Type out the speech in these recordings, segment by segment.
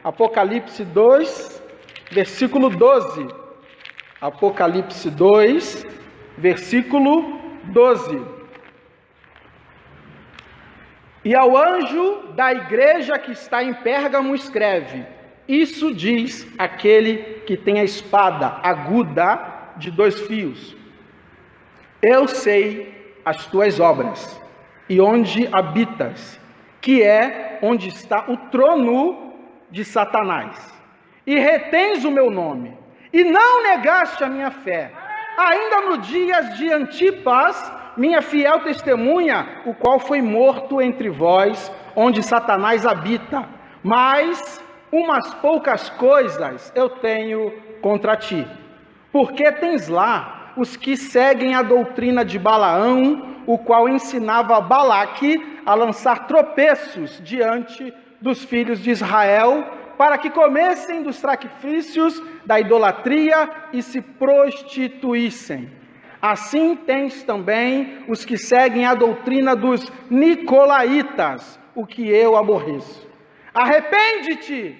Apocalipse 2, versículo 12. Apocalipse 2, versículo 12. E ao anjo da igreja que está em Pérgamo escreve: isso diz aquele que tem a espada aguda de 2 fios. Eu sei as tuas obras e onde habitas, que é onde está o trono de Satanás. E retens o meu nome, e não negaste a minha fé, ainda no dia de Antipas, minha fiel testemunha, o qual foi morto entre vós, onde Satanás habita. Mas umas poucas coisas eu tenho contra ti, porque tens lá os que seguem a doutrina de Balaão, o qual ensinava a Balaque a lançar tropeços diante dos filhos de Israel, para que comessem dos sacrifícios da idolatria e se prostituíssem. Assim tens também os que seguem a doutrina dos nicolaítas, o que eu aborreço. Arrepende-te,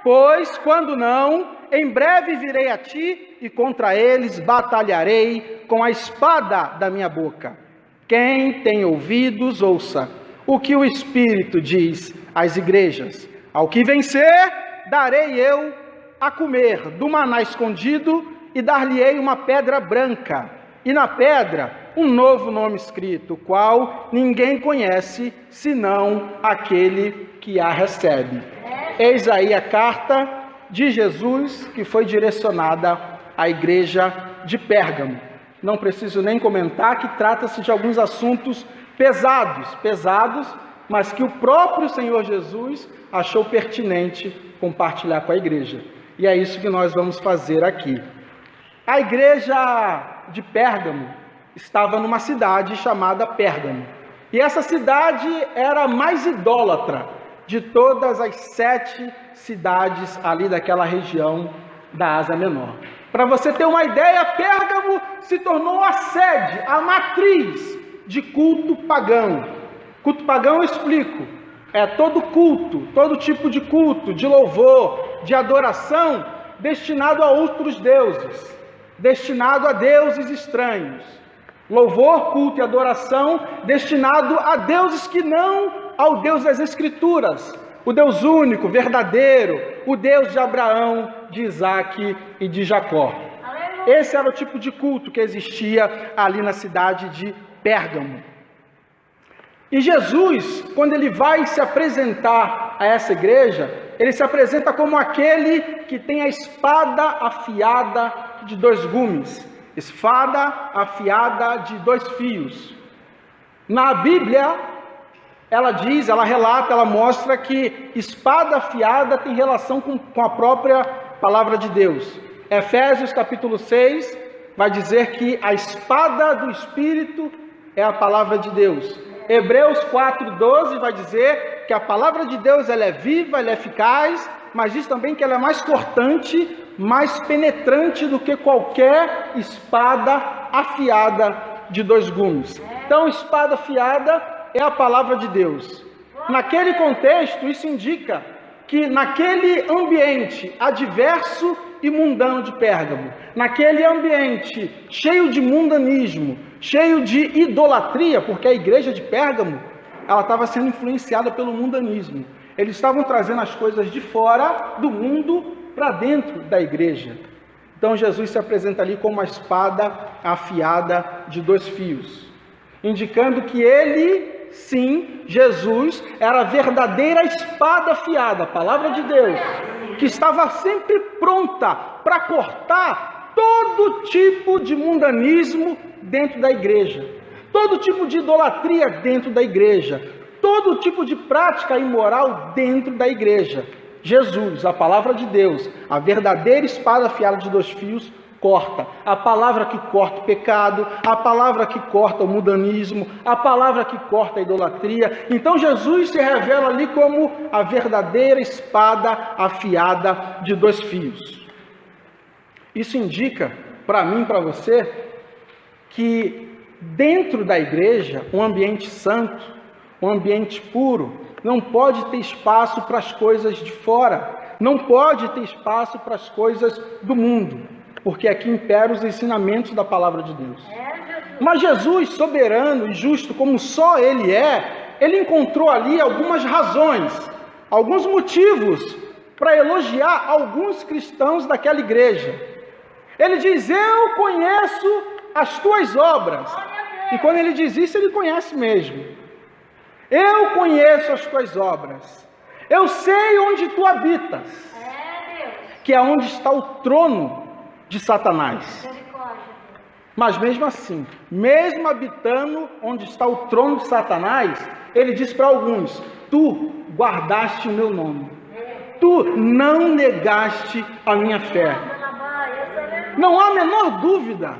pois quando não, em breve virei a ti e contra eles batalharei com a espada da minha boca. Quem tem ouvidos, ouça o que o Espírito diz às igrejas. Ao que vencer, darei eu a comer do maná escondido e dar-lhe-ei uma pedra branca, e na pedra um novo nome escrito, o qual ninguém conhece, senão aquele que a recebe. Eis aí a carta de Jesus que foi direcionada à igreja de Pérgamo. Não preciso nem comentar que trata-se de alguns assuntos pesados, mas que o próprio Senhor Jesus achou pertinente compartilhar com a igreja. E é isso que nós vamos fazer aqui. A igreja de Pérgamo estava numa cidade chamada Pérgamo. E essa cidade era a mais idólatra de todas as 7 cidades ali daquela região da Ásia Menor. Para você ter uma ideia, Pérgamo se tornou a sede, a matriz de culto pagão. Culto pagão eu explico. É todo culto, todo tipo de culto, de louvor, de adoração, destinado a outros deuses, destinado a deuses estranhos. Louvor, culto e adoração destinado a deuses que não ao Deus das Escrituras, o Deus único, verdadeiro, o Deus de Abraão, de Isaque e de Jacó. Esse era o tipo de culto que existia ali na cidade de Pérgamo. E Jesus, quando ele vai se apresentar a essa igreja, ele se apresenta como aquele que tem a espada afiada de 2 gumes, espada afiada de 2 fios. Na Bíblia, ela diz, ela relata, ela mostra que espada afiada tem relação com a própria palavra de Deus. Efésios capítulo 6 vai dizer que a espada do Espírito é a palavra de Deus. Hebreus 4:12 vai dizer que a palavra de Deus ela é viva, ela é eficaz, mas diz também que ela é mais cortante, mais penetrante do que qualquer espada afiada de 2 gumes. Então, espada afiada é a palavra de Deus. Naquele contexto, isso indica que naquele ambiente adverso e mundano de Pérgamo, naquele ambiente cheio de mundanismo, cheio de idolatria, porque a igreja de Pérgamo, ela estava sendo influenciada pelo mundanismo. Eles estavam trazendo as coisas de fora do mundo para dentro da igreja. Então Jesus se apresenta ali como uma espada afiada de 2 fios, indicando que ele, sim, Jesus, era a verdadeira espada afiada, a palavra de Deus, que estava sempre pronta para cortar todo tipo de mundanismo dentro da igreja, todo tipo de idolatria dentro da igreja, todo tipo de prática imoral dentro da igreja. Jesus, a palavra de Deus, a verdadeira espada afiada de 2 fios, corta. A palavra que corta o pecado, a palavra que corta o mundanismo, a palavra que corta a idolatria. Então Jesus se revela ali como a verdadeira espada afiada de 2 fios. Isso indica para mim e para você que dentro da igreja, um ambiente santo, um ambiente puro, não pode ter espaço para as coisas de fora. não pode ter espaço para as coisas do mundo, porque aqui imperam os ensinamentos da palavra de Deus. Mas Jesus, soberano e justo como só Ele é, Ele encontrou ali algumas razões, alguns motivos para elogiar alguns cristãos daquela igreja. Ele diz: eu conheço as tuas obras. E quando ele diz isso, ele conhece mesmo. Eu conheço as tuas obras. Eu sei onde tu habitas, que é onde está o trono de Satanás. Mas mesmo assim, mesmo habitando onde está o trono de Satanás, ele diz para alguns: tu guardaste o meu nome. Tu não negaste a minha fé. Não há a menor dúvida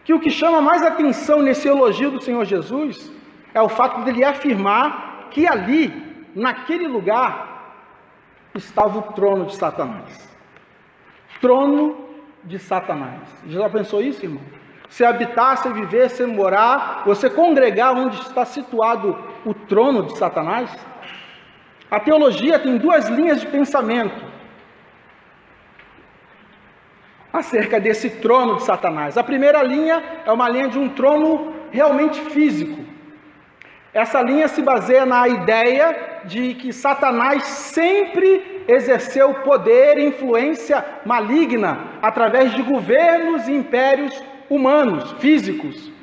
que o que chama mais atenção nesse elogio do Senhor Jesus é o fato dele afirmar que ali, naquele lugar, estava o trono de Satanás. Trono de Satanás. Já pensou isso, irmão? Você habitar, você viver, você morar, você congregar onde está situado o trono de Satanás? A teologia tem duas linhas de pensamento acerca desse trono de Satanás. A primeira linha é uma linha de um trono realmente físico. Essa linha se baseia na ideia de que Satanás sempre exerceu poder e influência maligna através de governos e impérios humanos, físicos.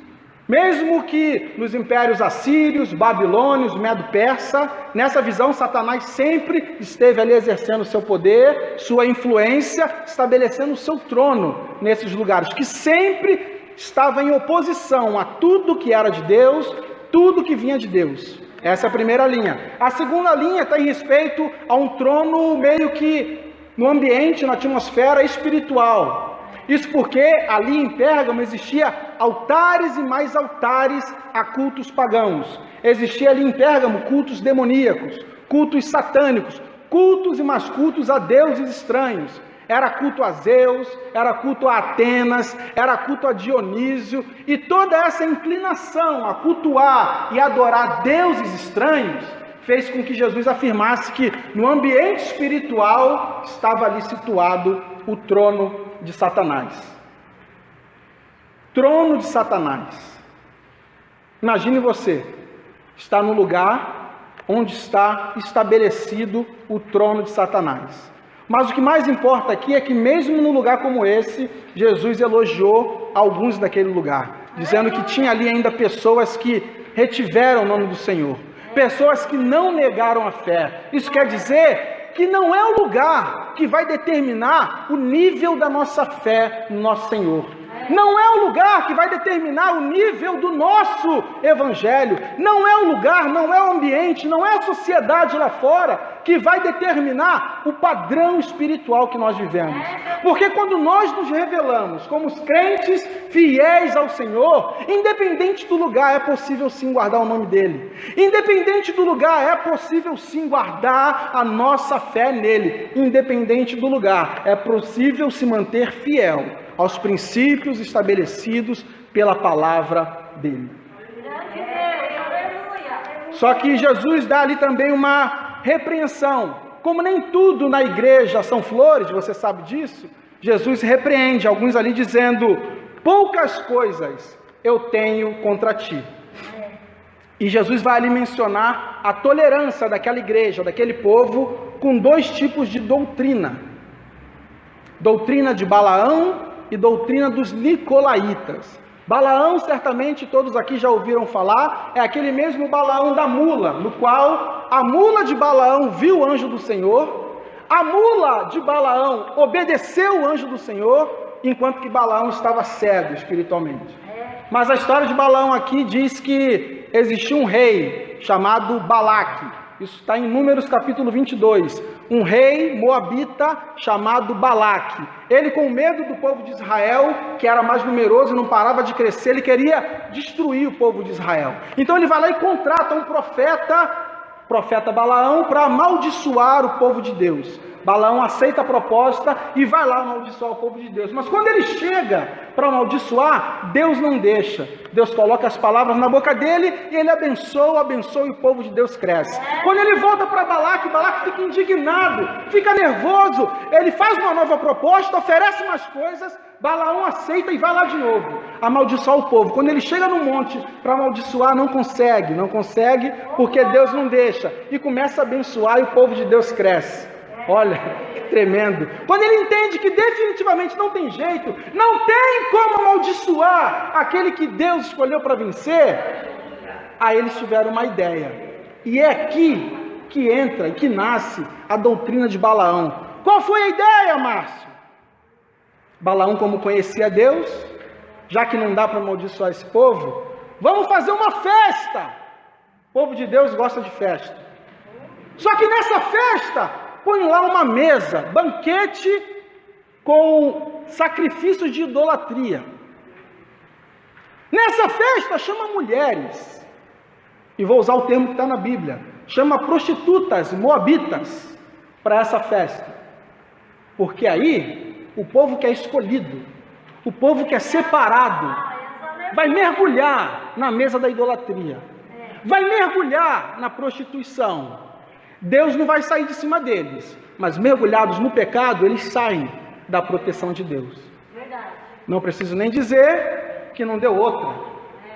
Mesmo que nos impérios assírios, babilônios, medo-persa, nessa visão Satanás sempre esteve ali exercendo seu poder, sua influência, estabelecendo o seu trono nesses lugares, que sempre estava em oposição a tudo que era de Deus, tudo que vinha de Deus. Essa é a primeira linha. A segunda linha está em respeito a um trono meio que no ambiente, na atmosfera espiritual. Isso porque ali em Pérgamo existia altares e mais altares a cultos pagãos. Existia ali em Pérgamo cultos demoníacos, cultos satânicos, cultos e mais cultos a deuses estranhos. Era culto a Zeus, era culto a Atenas, era culto a Dionísio, e toda essa inclinação a cultuar e adorar deuses estranhos fez com que Jesus afirmasse que no ambiente espiritual estava ali situado o trono de Satanás. Trono de Satanás. Imagine você, está no lugar onde está estabelecido o trono de Satanás. Mas o que mais importa aqui é que mesmo num lugar como esse, Jesus elogiou alguns daquele lugar, dizendo que tinha ali ainda pessoas que retiveram o nome do Senhor, pessoas que não negaram a fé. Isso quer dizer que não é o lugar que vai determinar o nível da nossa fé no nosso Senhor. Não é o lugar que vai determinar o nível do nosso evangelho. Não é o lugar, não é o ambiente, não é a sociedade lá fora que vai determinar o padrão espiritual que nós vivemos. Porque quando nós nos revelamos como os crentes fiéis ao Senhor, independente do lugar, é possível sim guardar o nome dele. Independente do lugar, é possível sim guardar a nossa fé nele. Independente do lugar, é possível se manter fiel aos princípios estabelecidos pela palavra dele. Só que Jesus dá ali também uma repreensão. Como nem tudo na igreja são flores, você sabe disso, Jesus repreende alguns ali dizendo: poucas coisas eu tenho contra ti. E Jesus vai ali mencionar a tolerância daquela igreja, daquele povo, com dois tipos de doutrina. Doutrina de Balaão e doutrina dos nicolaítas. Balaão, certamente todos aqui já ouviram falar, é aquele mesmo Balaão da mula, no qual a mula de Balaão viu o anjo do Senhor, a mula de Balaão obedeceu o anjo do Senhor, enquanto que Balaão estava cego espiritualmente. Mas a história de Balaão aqui diz que existia um rei chamado Balaque. Isso está em Números capítulo 22. Um rei moabita chamado Balaque. Ele, com medo do povo de Israel, que era mais numeroso e não parava de crescer, ele queria destruir o povo de Israel. Então ele vai lá e contrata um profeta Balaão, para amaldiçoar o povo de Deus, Balaão aceita a proposta e vai lá amaldiçoar o povo de Deus. Mas quando ele chega para amaldiçoar, Deus não deixa. Deus coloca as palavras na boca dele e ele abençoa e o povo de Deus cresce. Quando ele volta para Balaque, Balaque fica indignado, fica nervoso. Ele faz uma nova proposta, oferece mais coisas. Balaão aceita e vai lá de novo, amaldiçoar o povo. Quando ele chega no monte para amaldiçoar, não consegue, porque Deus não deixa. E começa a abençoar e o povo de Deus cresce. Olha, que tremendo. Quando ele entende que definitivamente não tem jeito, não tem como amaldiçoar aquele que Deus escolheu para vencer, aí eles tiveram uma ideia. E é aqui que entra e que nasce a doutrina de Balaão. Qual foi a ideia, Márcio? Balaão, como conhecia Deus, já que não dá para amaldiçoar esse povo, vamos fazer uma festa. O povo de Deus gosta de festa. Só que nessa festa, põe lá uma mesa, banquete com sacrifícios de idolatria. Nessa festa, chama mulheres, e vou usar o termo que está na Bíblia, chama prostitutas, moabitas, para essa festa. Porque aí, o povo que é escolhido, o povo que é separado, vai mergulhar na mesa da idolatria, vai mergulhar na prostituição. Deus não vai sair de cima deles, mas mergulhados no pecado, eles saem da proteção de Deus. Não preciso nem dizer que não deu outra.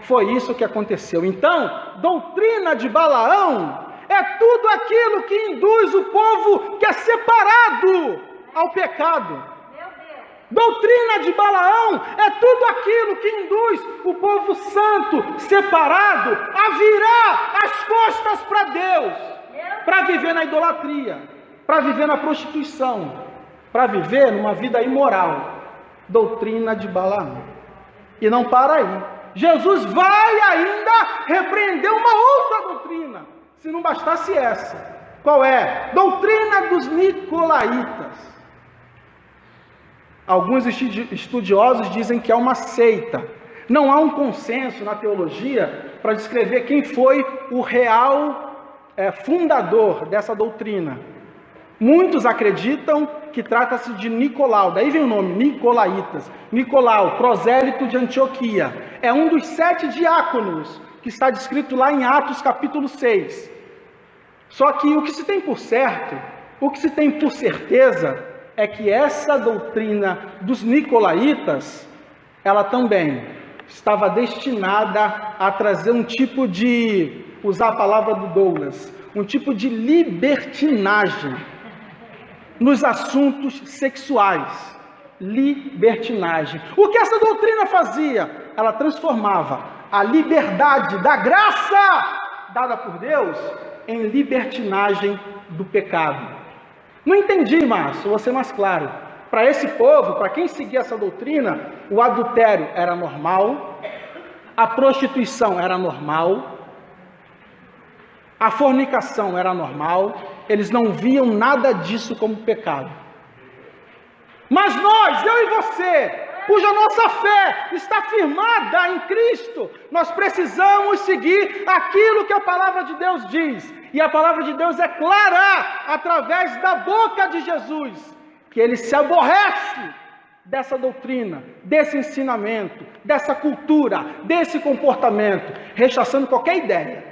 Foi isso que aconteceu. Então, doutrina de Balaão é tudo aquilo que induz o povo que é separado ao pecado. Doutrina de Balaão é tudo aquilo que induz o povo santo, separado, a virar as costas para Deus, para viver na idolatria, para viver na prostituição, para viver numa vida imoral. Doutrina de Balaão. E não para aí. Jesus vai ainda repreender uma outra doutrina, se não bastasse essa. Qual é? Doutrina dos nicolaítas. Alguns estudiosos dizem que é uma seita. Não há um consenso na teologia para descrever quem foi o real fundador dessa doutrina. Muitos acreditam que trata-se de Nicolau, daí vem o nome, Nicolaitas. Nicolau, prosélito de Antioquia, é um dos 7 diáconos que está descrito lá em Atos capítulo 6. Só que o que se tem por certo, o que se tem por certeza, é que essa doutrina dos nicolaítas, ela também estava destinada a trazer um tipo de, usar a palavra do Douglas, um tipo de libertinagem nos assuntos sexuais. Libertinagem. O que essa doutrina fazia? Ela transformava a liberdade da graça dada por Deus em libertinagem do pecado. Não entendi, Márcio, vou ser mais claro. Para esse povo, para quem seguia essa doutrina, o adultério era normal, a prostituição era normal, a fornicação era normal, eles não viam nada disso como pecado. Mas nós, eu e você, cuja nossa fé está firmada em Cristo, nós precisamos seguir aquilo que a palavra de Deus diz. E a palavra de Deus é clara, através da boca de Jesus, que ele se aborrece dessa doutrina, desse ensinamento, dessa cultura, desse comportamento, rechaçando qualquer ideia,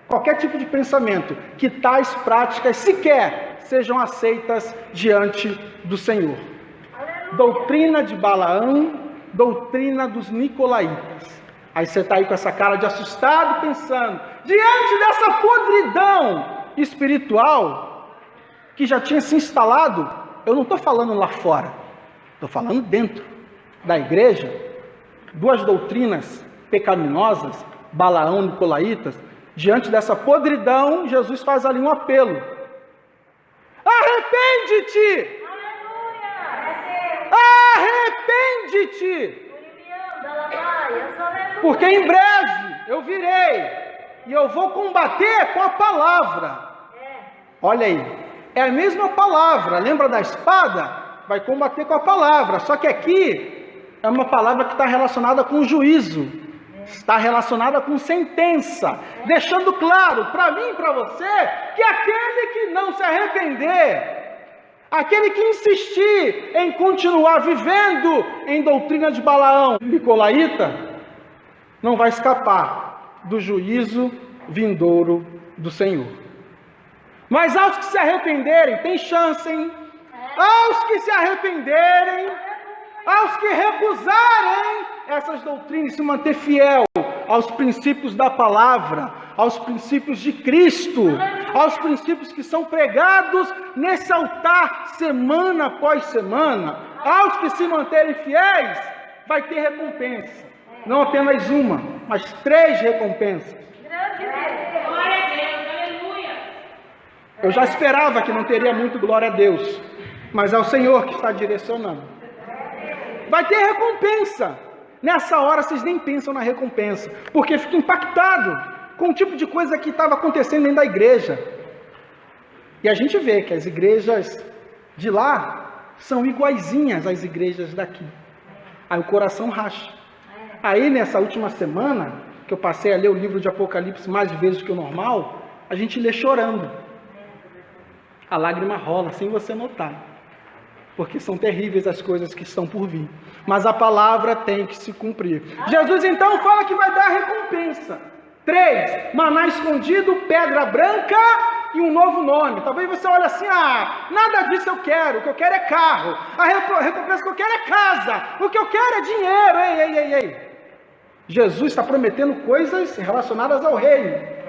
qualquer tipo de pensamento, que tais práticas sequer sejam aceitas diante do Senhor. Doutrina de Balaão, doutrina dos nicolaítas. Aí você está aí com essa cara de assustado, pensando, diante dessa podridão espiritual, que já tinha se instalado, eu não estou falando lá fora, estou falando dentro da igreja, duas doutrinas pecaminosas, Balaão e nicolaítas. Diante dessa podridão, Jesus faz ali um apelo. Arrepende-te! Arrepende-te! Porque em breve eu virei e eu vou combater com a palavra. Olha aí, é a mesma palavra, lembra da espada? Vai combater com a palavra, só que aqui é uma palavra que está relacionada com juízo, está relacionada com sentença, deixando claro para mim e para você que aquele que não se arrepender, Aquele que insistir em continuar vivendo em doutrina de Balaão, nicolaíta, não vai escapar do juízo vindouro do Senhor. Mas aos que se arrependerem, tem chance, hein? Aos que se arrependerem, aos que recusarem essas doutrinas, se manter fiel aos princípios da palavra, aos princípios de Cristo, aos princípios que são pregados nesse altar semana após semana, aos que se manterem fiéis, vai ter recompensa. Não apenas uma, mas 3 recompensas. Eu já esperava que não teria muito glória a Deus, mas é o Senhor que está direcionando. Vai ter recompensa. Nessa hora vocês nem pensam na recompensa, porque fica impactado com o tipo de coisa que estava acontecendo dentro da igreja. E a gente vê que as igrejas de lá são iguaizinhas às igrejas daqui. Aí o coração racha. Aí nessa última semana, que eu passei a ler o livro de Apocalipse mais vezes do que o normal, a gente lê chorando. A lágrima rola sem você notar, porque são terríveis as coisas que estão por vir. Mas a palavra tem que se cumprir. Jesus então fala que vai dar recompensa. 3, maná escondido, pedra branca e um novo nome. Talvez você olhe assim, nada disso eu quero, o que eu quero é carro. A recompensa que eu quero é casa, o que eu quero é dinheiro. Ei. Jesus está prometendo coisas relacionadas ao reino.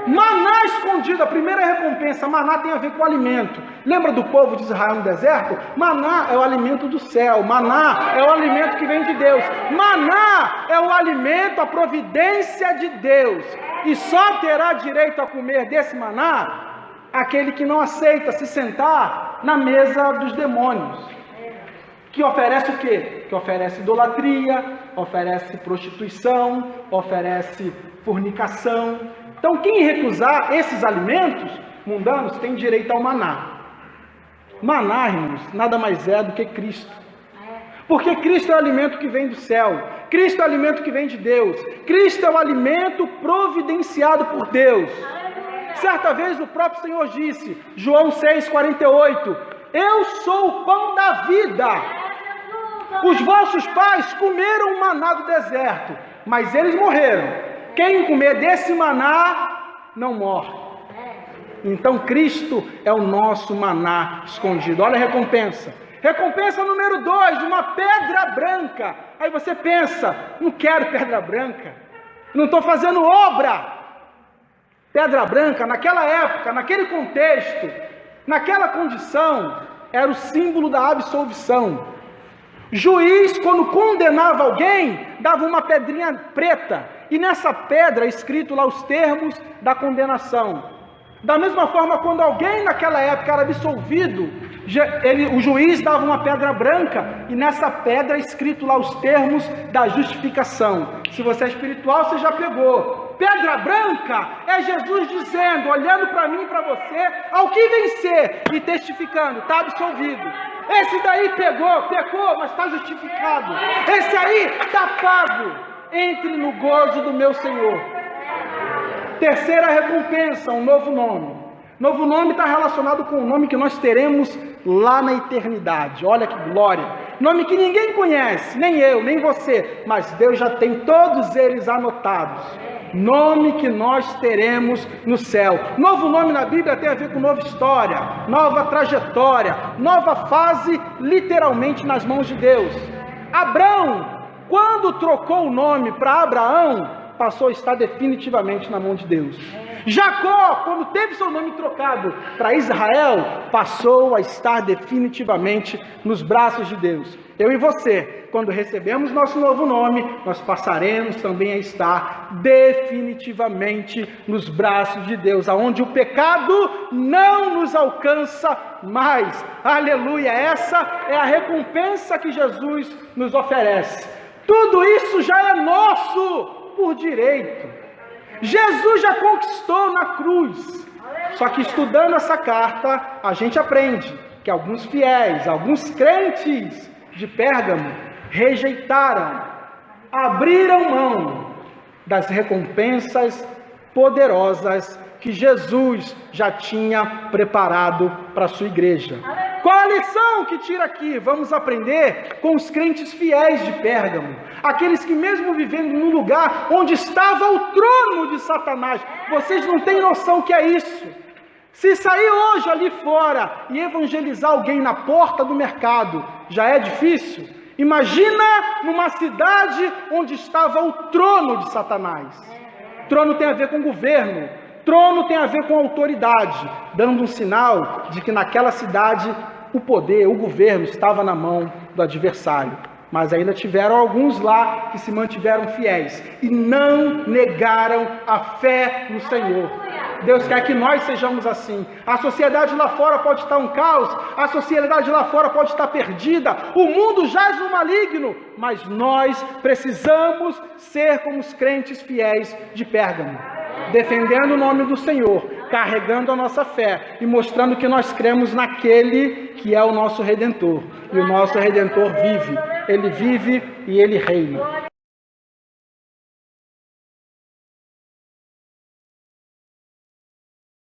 Maná escondido, a primeira recompensa. Maná tem a ver com alimento. Lembra do povo de Israel no deserto? Maná é o alimento do céu. Maná é o alimento que vem de Deus. Maná é o alimento, a providência de Deus. E só terá direito a comer desse maná aquele que não aceita se sentar na mesa dos demônios. Que oferece o quê? Que oferece idolatria, oferece prostituição, oferece fornicação. Então, quem recusar esses alimentos mundanos tem direito ao maná. Maná, irmãos, nada mais é do que Cristo. Porque Cristo é o alimento que vem do céu. Cristo é o alimento que vem de Deus. Cristo é o alimento providenciado por Deus. Certa vez o próprio Senhor disse, João 6,48, eu sou o pão da vida. Os vossos pais comeram o maná do deserto, mas eles morreram. Quem comer desse maná, não morre. Então Cristo é o nosso maná escondido. Olha a recompensa. Recompensa número 2, uma pedra branca. Aí você pensa, não quero pedra branca. Não estou fazendo obra. Pedra branca, naquela época, naquele contexto, naquela condição, era o símbolo da absolvição. Juiz, quando condenava alguém, dava uma pedrinha preta, e nessa pedra escrito lá os termos da condenação. Da mesma forma, quando alguém naquela época era absolvido, o juiz dava uma pedra branca, e nessa pedra escrito lá os termos da justificação. Se você é espiritual, você já pegou. Pedra branca é Jesus dizendo, olhando para mim e para você, ao que vencer e testificando, está absolvido. Esse daí pecou, mas está justificado. Esse aí está pago. Entre no gozo do meu Senhor. Terceira recompensa, um novo nome. Novo nome está relacionado com o nome que nós teremos lá na eternidade. Olha que glória. Nome que ninguém conhece, nem eu, nem você, mas Deus já tem todos eles anotados. Nome que nós teremos no céu. Novo nome na Bíblia tem a ver com nova história, nova trajetória, nova fase, literalmente nas mãos de Deus. Abrão, quando trocou o nome para Abraão, passou a estar definitivamente na mão de Deus. Jacó, quando teve seu nome trocado para Israel, passou a estar definitivamente nos braços de Deus. Eu e você, quando recebemos nosso novo nome, nós passaremos também a estar definitivamente nos braços de Deus, aonde o pecado não nos alcança mais. Aleluia! Essa é a recompensa que Jesus nos oferece. Tudo isso já é nosso por direito. Jesus já conquistou na cruz. Só que estudando essa carta, a gente aprende que alguns fiéis, alguns crentes de Pérgamo rejeitaram, abriram mão das recompensas poderosas que Jesus já tinha preparado para a sua igreja. Qual a lição que tira aqui? Vamos aprender com os crentes fiéis de Pérgamo, aqueles que mesmo vivendo num lugar onde estava o trono de Satanás, vocês não têm noção que é isso. Se sair hoje ali fora e evangelizar alguém na porta do mercado, já é difícil? Imagina numa cidade onde estava o trono de Satanás. Trono tem a ver com governo, trono tem a ver com autoridade, dando um sinal de que naquela cidade o poder, o governo estava na mão do adversário. Mas ainda tiveram alguns lá que se mantiveram fiéis e não negaram a fé no Senhor. Deus quer que nós sejamos assim. A sociedade lá fora pode estar um caos, a sociedade lá fora pode estar perdida, o mundo jaz no maligno, mas nós precisamos ser como os crentes fiéis de Pérgamo, defendendo o nome do Senhor, carregando a nossa fé e mostrando que nós cremos naquele que é o nosso Redentor. E o nosso Redentor vive, ele vive e ele reina.